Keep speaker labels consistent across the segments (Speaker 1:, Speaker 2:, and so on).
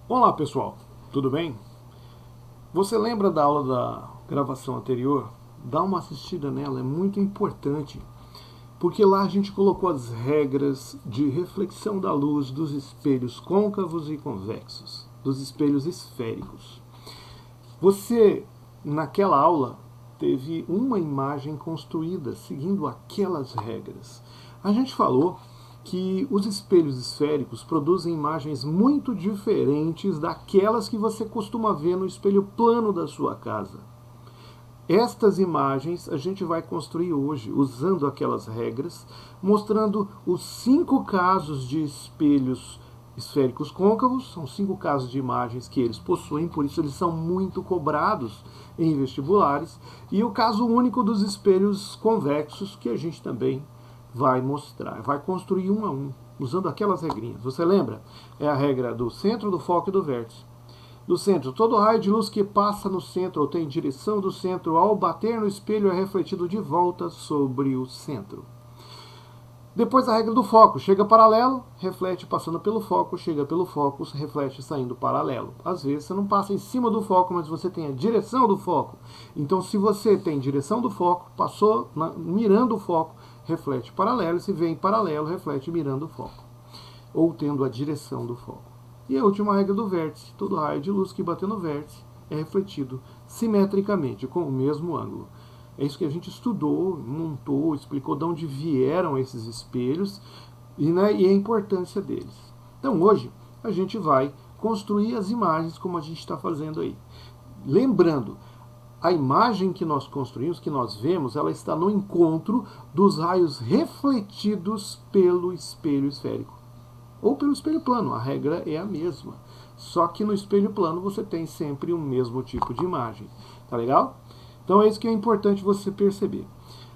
Speaker 1: Olá pessoal, tudo bem? Você lembra da aula da gravação anterior? Dá uma assistida nela, é muito importante, porque lá a gente colocou as regras de reflexão da luz dos espelhos côncavos e convexos, dos espelhos esféricos. Você, naquela aula, teve uma imagem construída seguindo aquelas regras. A gente falou que os espelhos esféricos produzem imagens muito diferentes daquelas que você costuma ver no espelho plano da sua casa. Estas imagens a gente vai construir hoje, usando aquelas regras, mostrando os 5 casos de espelhos esféricos côncavos, são 5 casos de imagens que eles possuem, por isso eles são muito cobrados em vestibulares, e o caso único dos espelhos convexos, que a gente também vai mostrar, vai construir um a um, usando aquelas regrinhas. Você lembra? É a regra do centro, do foco e do vértice. Do centro, todo raio de luz que passa no centro ou tem direção do centro, ao bater no espelho, é refletido de volta sobre o centro. Depois a regra do foco, chega paralelo, reflete passando pelo foco, chega pelo foco, reflete saindo paralelo. Às vezes você não passa em cima do foco, mas você tem a direção do foco. Então se você tem direção do foco, passou mirando o foco, reflete paralelo, se vem paralelo, reflete mirando o foco, ou tendo a direção do foco. E a última regra do vértice, todo raio de luz que bater no vértice é refletido simetricamente, com o mesmo ângulo. É isso que a gente estudou, montou, explicou de onde vieram esses espelhos e a importância deles. Então hoje a gente vai construir as imagens como a gente está fazendo aí. Lembrando, a imagem que nós construímos, que nós vemos, ela está no encontro dos raios refletidos pelo espelho esférico ou pelo espelho plano, a regra é a mesma. Só que no espelho plano você tem sempre o mesmo tipo de imagem. Tá legal? Então é isso que é importante você perceber.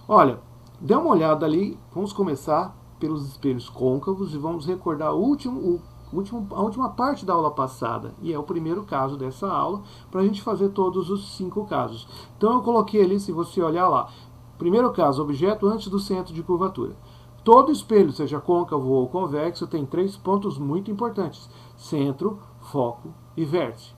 Speaker 1: Olha, dê uma olhada ali, vamos começar pelos espelhos côncavos e vamos recordar a última parte da aula passada, e é o primeiro caso dessa aula, para a gente fazer todos os 5 casos. Então eu coloquei ali, se você olhar lá, primeiro caso, objeto antes do centro de curvatura. Todo espelho, seja côncavo ou convexo, tem 3 pontos muito importantes: centro, foco e vértice.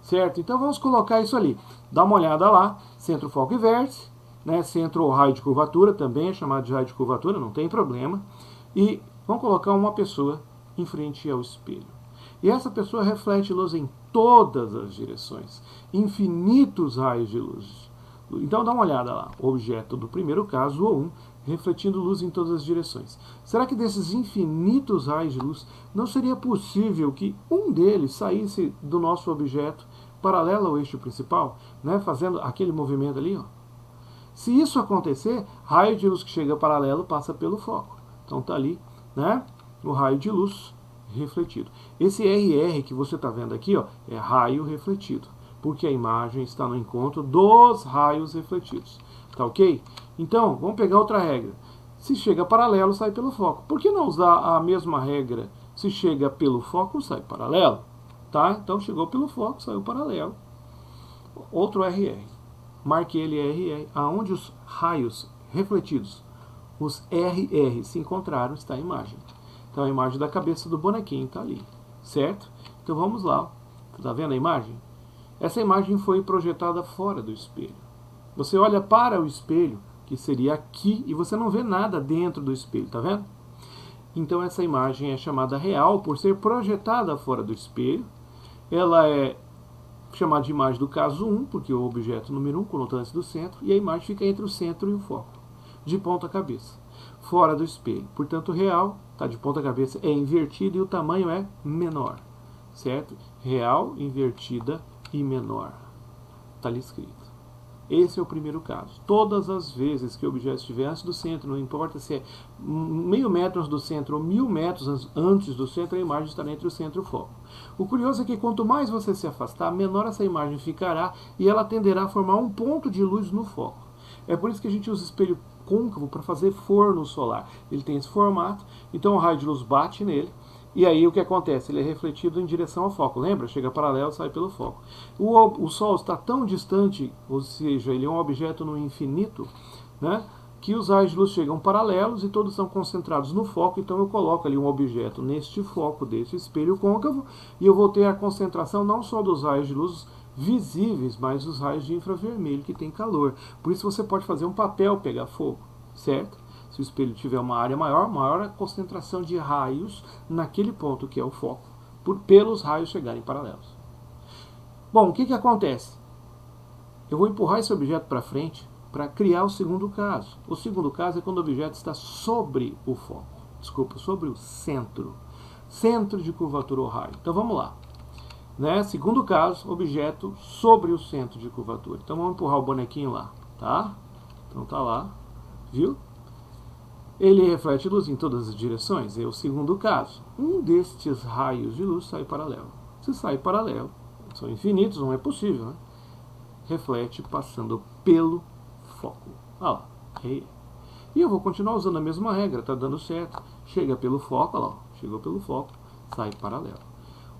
Speaker 1: Certo? Então vamos colocar isso ali. Dá uma olhada lá, centro, foco e vértice. Né? Centro ou raio de curvatura, também é chamado de raio de curvatura, não tem problema. E vamos colocar uma pessoa em frente ao espelho. E essa pessoa reflete luz em todas as direções. Infinitos raios de luz. Então dá uma olhada lá. O objeto do primeiro caso, o 1, refletindo luz em todas as direções. Será que desses infinitos raios de luz não seria possível que um deles saísse do nosso objeto paralelo ao eixo principal, né, fazendo aquele movimento ali? Ó. Se isso acontecer, raio de luz que chega paralelo passa pelo foco. Então está ali, né, o raio de luz refletido. Esse RR que você está vendo aqui, ó, é raio refletido, porque a imagem está no encontro dos raios refletidos. Tá ok? Então, vamos pegar outra regra. Se chega paralelo, sai pelo foco. Por que não usar a mesma regra? Se chega pelo foco, sai paralelo. Tá? Então, chegou pelo foco, saiu paralelo. Outro RR. Marque ele RR. Aonde os raios refletidos, os RR, se encontraram, está a imagem. Então, a imagem da cabeça do bonequinho está ali. Certo? Então, vamos lá. Está vendo a imagem? Essa imagem foi projetada fora do espelho. Você olha para o espelho, que seria aqui, e você não vê nada dentro do espelho, tá vendo? Então essa imagem é chamada real por ser projetada fora do espelho. Ela é chamada de imagem do caso 1, porque o objeto número 1 conota antes do centro, e a imagem fica entre o centro e o foco, de ponta cabeça, fora do espelho. Portanto, real, tá de ponta cabeça, é invertida e o tamanho é menor, certo? Real, invertida e menor. Tá ali escrito. Esse é o primeiro caso. Todas as vezes que o objeto estiver antes do centro, não importa se é meio metro antes do centro ou 1000 metros antes do centro, a imagem estará entre o centro e o foco. O curioso é que quanto mais você se afastar, menor essa imagem ficará e ela tenderá a formar um ponto de luz no foco. É por isso que a gente usa espelho côncavo para fazer forno solar. Ele tem esse formato, então o raio de luz bate nele. E aí o que acontece? Ele é refletido em direção ao foco. Lembra? Chega paralelo, sai pelo foco. O Sol está tão distante, ou seja, ele é um objeto no infinito, né? que os raios de luz chegam paralelos e todos são concentrados no foco, então eu coloco ali um objeto neste foco desse espelho côncavo e eu vou ter a concentração não só dos raios de luz visíveis, mas dos raios de infravermelho que tem calor. Por isso você pode fazer um papel pegar fogo, certo? Se o espelho tiver uma área maior, maior a concentração de raios naquele ponto que é o foco, pelos raios chegarem paralelos. Bom, o que acontece? Eu vou empurrar esse objeto para frente para criar o segundo caso. O segundo caso é quando o objeto está sobre o foco. Desculpa, sobre o centro. Centro de curvatura ou raio. Então vamos lá. Né? Segundo caso, objeto sobre o centro de curvatura. Então vamos empurrar o bonequinho lá. Tá? Então tá lá. Viu? Ele reflete luz em todas as direções. É o segundo caso. Um destes raios de luz sai paralelo. Se sai paralelo, são infinitos, não é possível, né? Reflete passando pelo foco. Olha lá. E eu vou continuar usando a mesma regra, tá dando certo. Chega pelo foco, olha lá. Chegou pelo foco, sai paralelo.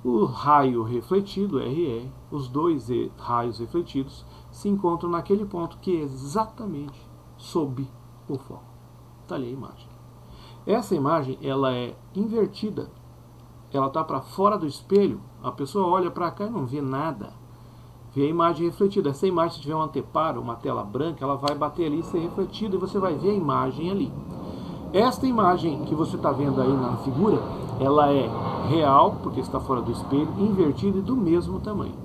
Speaker 1: O raio refletido, RE, os dois raios refletidos se encontram naquele ponto que é exatamente sob o foco. Está ali a imagem. Essa imagem, ela é invertida. Ela está para fora do espelho. A pessoa olha para cá e não vê nada. Vê a imagem refletida. Essa imagem, se tiver um anteparo, uma tela branca, ela vai bater ali e ser refletida e você vai ver a imagem ali. Esta imagem que você está vendo aí na figura, ela é real, porque está fora do espelho, invertida e do mesmo tamanho.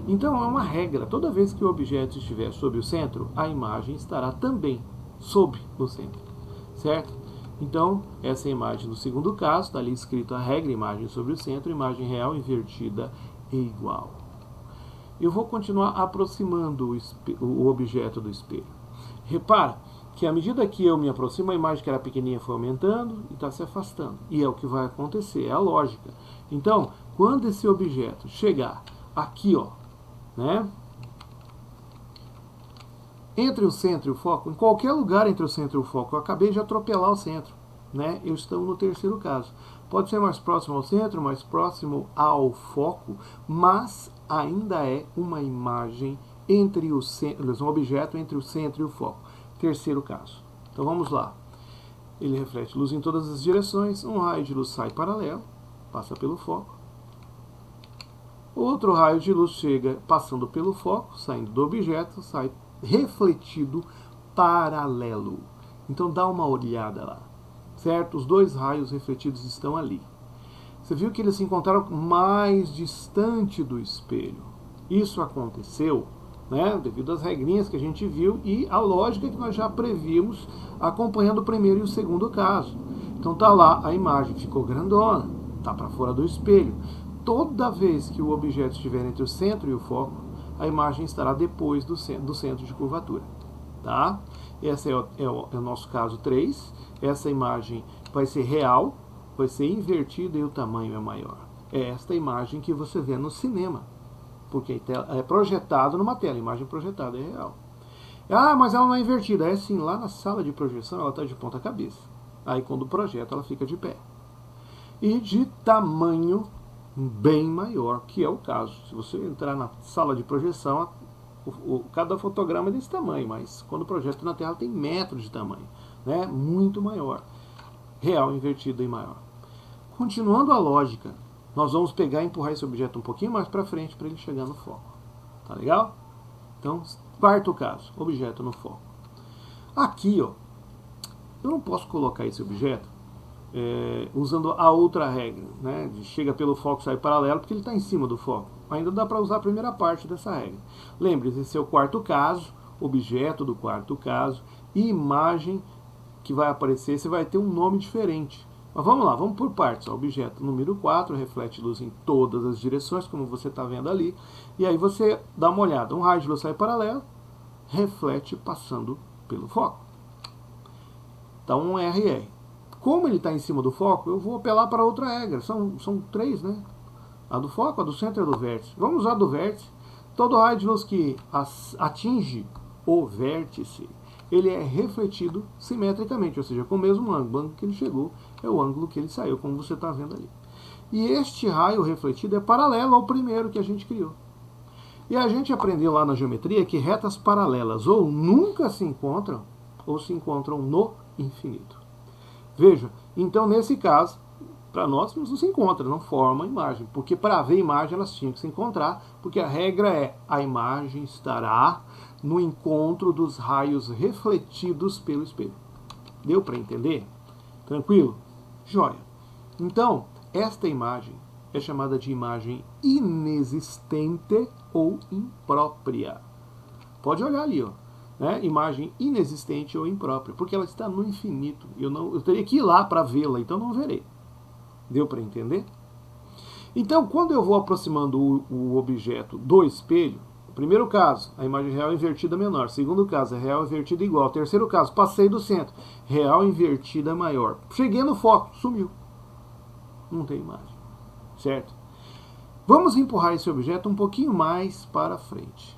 Speaker 1: Então é uma regra. Toda vez que o objeto estiver sob o centro, a imagem estará também sob o centro. Certo? Então, essa é a imagem do segundo caso, está ali escrito a regra, imagem sobre o centro, imagem real invertida e igual. Eu vou continuar aproximando o objeto do espelho. Repara que à medida que eu me aproximo, a imagem que era pequenininha foi aumentando e está se afastando. E é o que vai acontecer, é a lógica. Então, quando esse objeto chegar aqui, ó, né? Entre o centro e o foco, em qualquer lugar entre o centro e o foco, eu acabei de atropelar o centro, né? Eu estou no terceiro caso. Pode ser mais próximo ao centro, mais próximo ao foco, mas ainda é uma imagem entre o centro, um objeto entre o centro e o foco. Terceiro caso. Então vamos lá. Ele reflete luz em todas as direções, um raio de luz sai paralelo, passa pelo foco. Outro raio de luz chega passando pelo foco, saindo do objeto, sai refletido paralelo. Então dá uma olhada lá, certo? Os dois raios refletidos estão ali. Você viu que eles se encontraram mais distante do espelho. Isso aconteceu, né, devido às regrinhas que a gente viu e a lógica que nós já previmos acompanhando o primeiro e o segundo caso. Então tá lá a imagem, ficou grandona, tá para fora do espelho. Toda vez que o objeto estiver entre o centro e o foco, a imagem estará depois do centro de curvatura. Tá? Esse é o nosso caso 3. Essa imagem vai ser real, vai ser invertida e o tamanho é maior. É esta imagem que você vê no cinema, porque é projetado numa tela, a imagem projetada é real. Ah, mas ela não é invertida. É sim, lá na sala de projeção ela está de ponta cabeça. Aí quando projeta ela fica de pé. E de tamanho bem maior, que é o caso. Se você entrar na sala de projeção, cada fotograma é desse tamanho, mas quando projeta na tela tem metros de tamanho, né? Muito maior. Real, invertida e maior. Continuando a lógica, nós vamos pegar e empurrar esse objeto um pouquinho mais para frente para ele chegar no foco. Tá legal? Então, quarto caso, objeto no foco. Aqui, ó, eu não posso colocar esse objeto usando a outra regra, né? Chega pelo foco, sai paralelo, porque ele está em cima do foco. Ainda dá para usar a primeira parte dessa regra. Lembre-se, esse é o quarto caso, objeto do quarto caso, e imagem que vai aparecer, você vai ter um nome diferente. Mas vamos lá, vamos por partes. Objeto número 4, reflete luz em todas as direções, como você está vendo ali. E aí você dá uma olhada, um raio de luz sai paralelo, reflete passando pelo foco. Então um RR. Como ele está em cima do foco, eu vou apelar para outra regra. São 3, né? A do foco, a do centro e a do vértice. Vamos usar a do vértice. Todo raio de luz que atinge o vértice, ele é refletido simetricamente, ou seja, com o mesmo ângulo. O ângulo que ele chegou é o ângulo que ele saiu, como você está vendo ali. E este raio refletido é paralelo ao primeiro que a gente criou. E a gente aprendeu lá na geometria que retas paralelas ou nunca se encontram, ou se encontram no infinito. Veja, então nesse caso, para nós não se encontra, não forma a imagem, porque para ver a imagem elas tinham que se encontrar, porque a regra é a imagem estará no encontro dos raios refletidos pelo espelho. Deu para entender? Tranquilo? Joia. Então, esta imagem é chamada de imagem inexistente ou imprópria. Pode olhar ali, ó. Né? Imagem inexistente ou imprópria, porque ela está no infinito. Eu teria que ir lá para vê-la, então não verei. Deu para entender? Então, quando eu vou aproximando o objeto do espelho, primeiro caso, a imagem real invertida menor. Segundo caso, a real invertida igual. Terceiro caso, passei do centro. Real invertida maior. Cheguei no foco, sumiu. Não tem imagem. Certo? Vamos empurrar esse objeto um pouquinho mais para frente.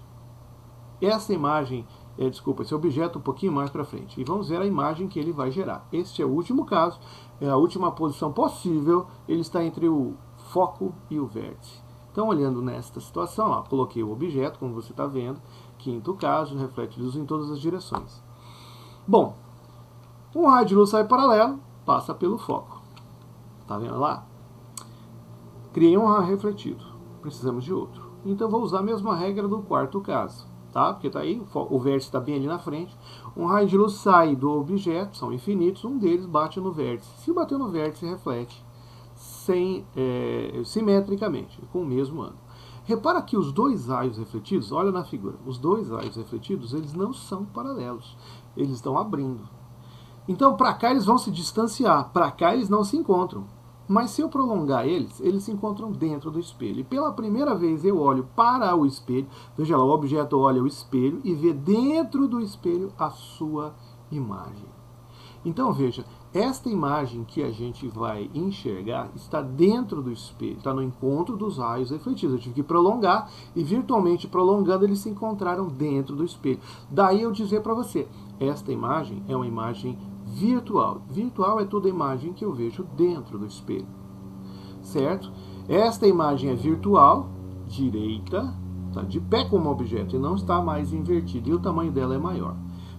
Speaker 1: Essa imagem, esse objeto um pouquinho mais para frente. E vamos ver a imagem que ele vai gerar. Este é o último caso, é a última posição possível. Ele está entre o foco e o vértice. Então, olhando nesta situação, ó, coloquei o objeto, como você está vendo. Quinto caso, reflete luz em todas as direções. Bom, um raio de luz sai paralelo, passa pelo foco. Está vendo lá? Criei um raio refletido. Precisamos de outro. Então, vou usar a mesma regra do quarto caso. Tá? Porque está aí, o vértice está bem ali na frente. Um raio de luz sai do objeto, são infinitos, um deles bate no vértice. Se bater no vértice, reflete simetricamente, com o mesmo ângulo. Repara que os dois raios refletidos, olha na figura, os dois raios refletidos, eles não são paralelos, eles estão abrindo. Então, para cá eles vão se distanciar, para cá eles não se encontram. Mas se eu prolongar eles, eles se encontram dentro do espelho. E pela primeira vez eu olho para o espelho, veja lá, o objeto olha o espelho e vê dentro do espelho a sua imagem. Então veja, esta imagem que a gente vai enxergar está dentro do espelho, está no encontro dos raios refletidos. Eu tive que prolongar e virtualmente prolongando eles se encontraram dentro do espelho. Daí eu dizer para você, esta imagem é uma imagem virtual. Virtual é toda imagem que eu vejo dentro do espelho. Certo? Esta imagem é virtual, direita, está de pé como objeto e não está mais invertida. E o tamanho dela é maior.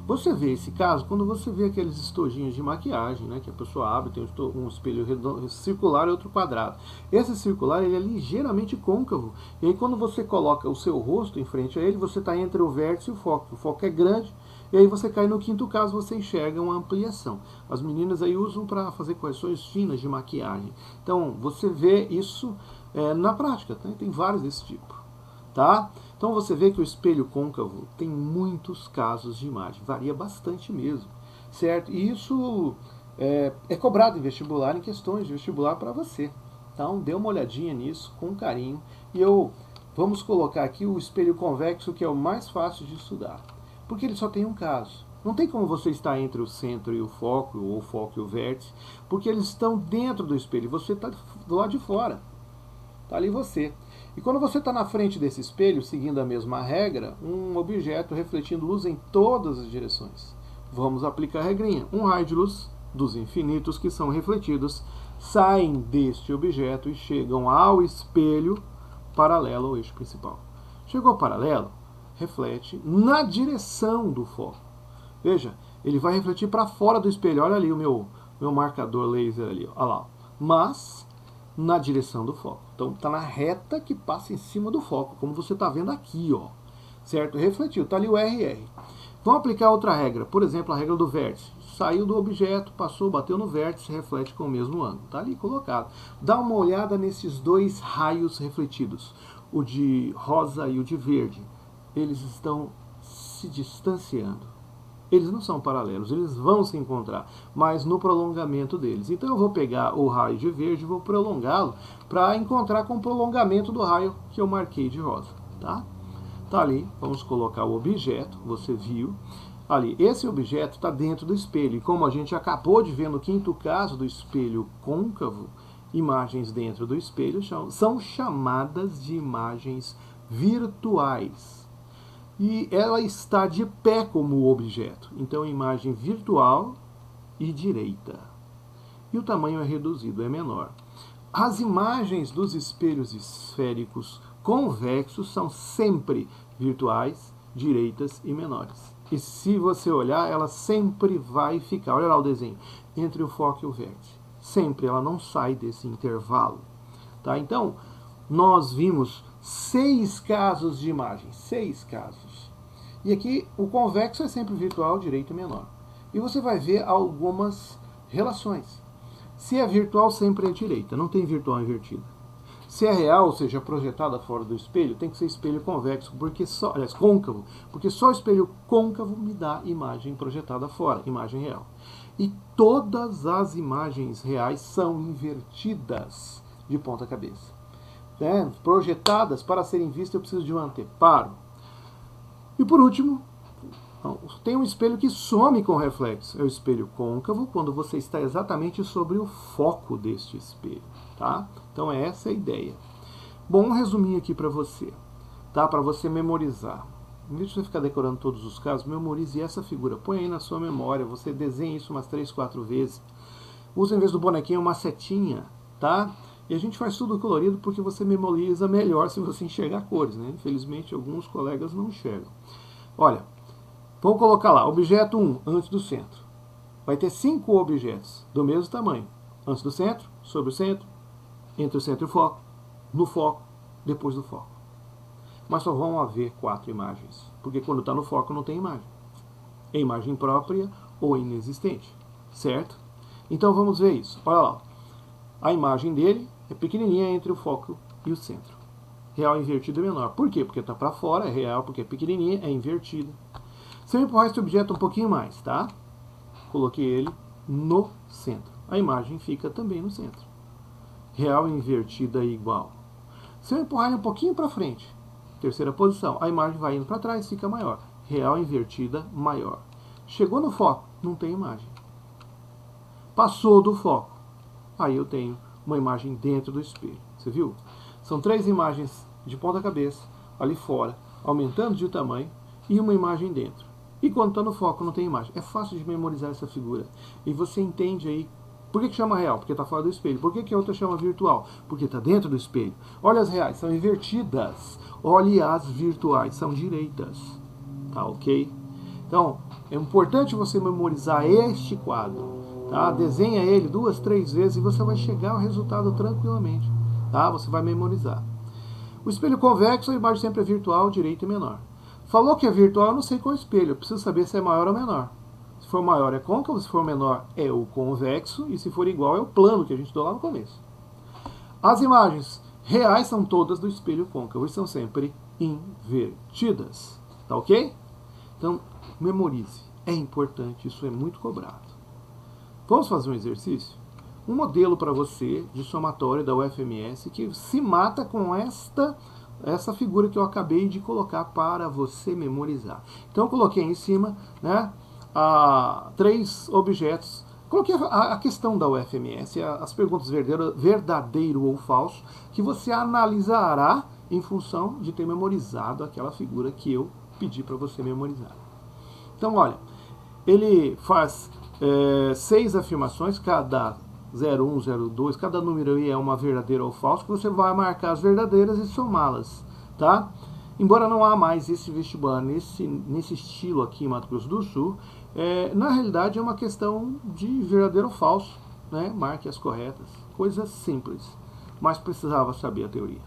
Speaker 1: Você vê esse caso quando você vê aqueles estojinhos de maquiagem, né, que a pessoa abre, tem um espelho redondo, circular e outro quadrado. Esse circular ele é ligeiramente côncavo. E aí quando você coloca o seu rosto em frente a ele, você está entre o vértice e o foco. O foco é grande. E aí você cai no quinto caso, você enxerga uma ampliação. As meninas aí usam para fazer correções finas de maquiagem. Então, você vê isso na prática, tá? Tem vários desse tipo. Tá? Então você vê que o espelho côncavo tem muitos casos de imagem. Varia bastante mesmo. Certo? E isso é cobrado em vestibular, em questões de vestibular para você. Então, dê uma olhadinha nisso com carinho. E vamos colocar aqui o espelho convexo, que é o mais fácil de estudar. Porque ele só tem um caso. Não tem como você estar entre o centro e o foco, ou o foco e o vértice, porque eles estão dentro do espelho, e você está do lado de fora. Está ali você. E quando você está na frente desse espelho, seguindo a mesma regra, um objeto refletindo luz em todas as direções. Vamos aplicar a regrinha. Um raio de luz dos infinitos que são refletidos saem deste objeto e chegam ao espelho paralelo ao eixo principal. Chegou ao paralelo, reflete na direção do foco. Veja, ele vai refletir para fora do espelho. Olha ali o meu marcador laser ali. Olha lá. Mas na direção do foco. Então está na reta que passa em cima do foco, como você está vendo aqui, ó. Certo? Refletiu. Está ali o RR. Vamos aplicar outra regra. Por exemplo, a regra do vértice. Saiu do objeto, passou, bateu no vértice, reflete com o mesmo ângulo. Está ali colocado. Dá uma olhada nesses dois raios refletidos. O de rosa e o de verde. Eles estão se distanciando. Eles não são paralelos, eles vão se encontrar, mas no prolongamento deles. Então eu vou pegar o raio de verde e vou prolongá-lo para encontrar com o prolongamento do raio que eu marquei de rosa. Tá? Tá ali, vamos colocar o objeto, você viu. Ali, esse objeto está dentro do espelho. E como a gente acabou de ver no quinto caso do espelho côncavo, imagens dentro do espelho são chamadas de imagens virtuais. E ela está de pé como objeto. Então, imagem virtual e direita. E o tamanho é reduzido, é menor. As imagens dos espelhos esféricos convexos são sempre virtuais, direitas e menores. E se você olhar, ela sempre vai ficar, olha lá o desenho, entre o foco e o vértice. Sempre, ela não sai desse intervalo. Tá? Então, nós vimos 6 casos de imagem, 6 casos. E aqui o convexo é sempre virtual, direito menor. E você vai ver algumas relações. Se é virtual, sempre é direita, não tem virtual invertida. Se é real, ou seja, projetada fora do espelho, tem que ser espelho convexo, porque só, aliás, côncavo, porque só o espelho côncavo me dá imagem projetada fora, imagem real. E todas as imagens reais são invertidas de ponta cabeça. Né? Projetadas, para serem vistas, eu preciso de um anteparo. E por último, tem um espelho que some com reflexo. É o espelho côncavo, quando você está exatamente sobre o foco deste espelho. Tá? Então é essa a ideia. Bom, um resuminho aqui para você, tá? Para você memorizar. Em vez de você ficar decorando todos os casos, memorize essa figura. Põe aí na sua memória, você desenha isso umas 3, 4 vezes. Usa em vez do bonequinho uma setinha, tá? E a gente faz tudo colorido porque você memoriza melhor se você enxergar cores, né? Infelizmente, alguns colegas não enxergam. Olha, vamos colocar lá, objeto 1, antes do centro. Vai ter 5 objetos do mesmo tamanho. Antes do centro, sobre o centro, entre o centro e o foco, no foco, depois do foco. Mas só vão haver 4 imagens, porque quando está no foco não tem imagem. É imagem própria ou inexistente, certo? Então vamos ver isso. Olha lá, a imagem dele é pequenininha entre o foco e o centro. Real invertido é menor. Por quê? Porque está para fora, é real, porque é pequenininha, é invertida. Se eu empurrar esse objeto um pouquinho mais, tá? Coloquei ele no centro. A imagem fica também no centro. Real invertida igual. Se eu empurrar ele um pouquinho para frente, terceira posição, a imagem vai indo para trás, fica maior. Real invertida maior. Chegou no foco, não tem imagem. Passou do foco, aí eu tenho uma imagem dentro do espelho. Você viu? São 3 imagens de ponta cabeça, ali fora, aumentando de tamanho, e uma imagem dentro. E quando está no foco não tem imagem. É fácil de memorizar essa figura. E você entende aí. Por que chama real? Porque está fora do espelho. Por que a outra chama virtual? Porque está dentro do espelho. Olha as reais, são invertidas. Olhe as virtuais, são direitas. Tá ok? Então, é importante você memorizar este quadro. Tá? Desenha ele 2, 3 vezes e você vai chegar ao resultado tranquilamente. Tá? Você vai memorizar. O espelho convexo, a imagem sempre é virtual, direita e menor. Falou que é virtual, eu não sei qual espelho. Eu preciso saber se é maior ou menor. Se for maior é côncavo, se for menor é o convexo, e se for igual é o plano que a gente deu lá no começo. As imagens reais são todas do espelho côncavo e são sempre invertidas. Tá ok? Então, memorize. É importante, isso é muito cobrado. Vamos fazer um exercício? Um modelo para você de somatório da UFMS que se mata com essa figura que eu acabei de colocar para você memorizar. Então eu coloquei em cima, né, 3 objetos. Coloquei a questão da UFMS, as perguntas verdadeiro ou falso, que você analisará em função de ter memorizado aquela figura que eu pedi para você memorizar. Então, olha, ele faz 6 afirmações, cada 01, 02, cada número aí é uma verdadeira ou falso, que você vai marcar as verdadeiras e somá-las, tá? Embora não há mais esse vestibular nesse estilo aqui em Mato Grosso do Sul, na realidade é uma questão de verdadeiro ou falso, né? Marque as corretas, coisa simples, mas precisava saber a teoria.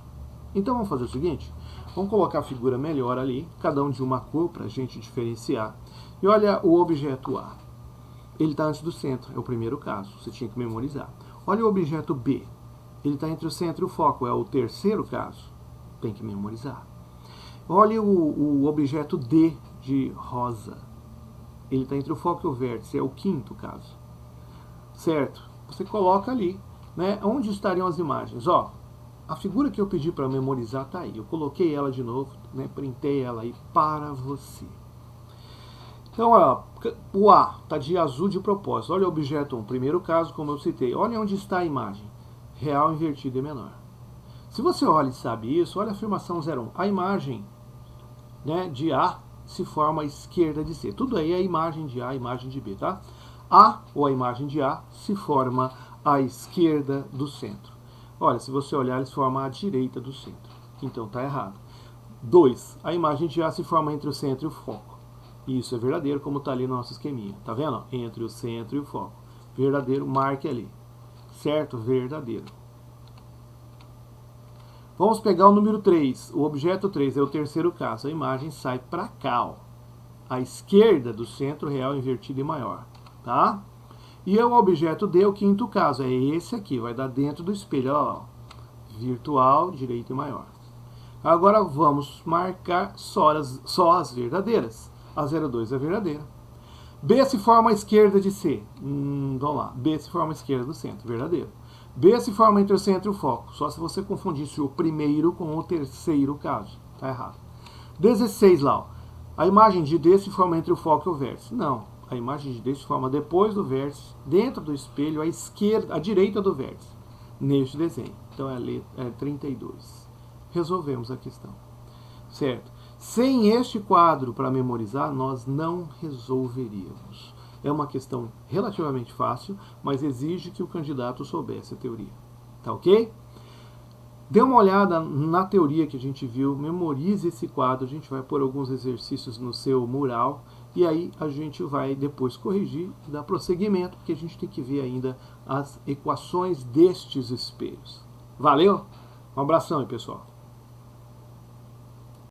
Speaker 1: Então vamos fazer o seguinte, vamos colocar a figura melhor ali, cada um de uma cor para a gente diferenciar, e olha o objeto A. Ele está antes do centro, é o primeiro caso, você tinha que memorizar. Olha o objeto B, ele está entre o centro e o foco, é o terceiro caso, tem que memorizar. Olha o objeto D de rosa, ele está entre o foco e o vértice, é o quinto caso. Certo? Você coloca ali, né, onde estariam as imagens. Ó, a figura que eu pedi para memorizar está aí, eu coloquei ela de novo, né, printei ela aí para você. Então, ó, o A está de azul de propósito. Olha o objeto 1, primeiro caso, como eu citei. Olha onde está a imagem. Real invertida é menor. Se você olha e sabe isso, olha a afirmação 01. A imagem, né, de A se forma à esquerda de C. Tudo aí é a imagem de A, a imagem de B, tá? A, ou a imagem de A, se forma à esquerda do centro. Olha, se você olhar, ele se forma à direita do centro. Então, está errado. 2. A imagem de A se forma entre o centro e o foco. Isso é verdadeiro, como está ali no nosso esqueminha. Tá vendo? Entre o centro e o foco. Verdadeiro, marque ali. Certo? Verdadeiro. Vamos pegar o número 3. O objeto 3 é o terceiro caso. A imagem sai para cá, ó, à esquerda do centro real invertido e maior. Tá? E o objeto D, o quinto caso, é esse aqui. Vai dar dentro do espelho. Olha lá, ó. Virtual, direito e maior. Agora vamos marcar só as verdadeiras. A 02 é verdadeira. B se forma à esquerda de C. Vamos lá. B se forma à esquerda do centro. Verdadeiro. B se forma entre o centro e o foco. Só se você confundisse o primeiro com o terceiro caso. Tá errado. 16 lá. Ó. A imagem de D se forma entre o foco e o vértice. Não. A imagem de D se forma depois do vértice, dentro do espelho, à esquerda, à direita do vértice. Neste desenho. Então é 32. Resolvemos a questão. Certo? Sem este quadro para memorizar, nós não resolveríamos. É uma questão relativamente fácil, mas exige que o candidato soubesse a teoria. Tá ok? Dê uma olhada na teoria que a gente viu, memorize esse quadro, a gente vai pôr alguns exercícios no seu mural, e aí a gente vai depois corrigir e dar prosseguimento, porque a gente tem que ver ainda as equações destes espelhos. Valeu? Um abração aí, pessoal.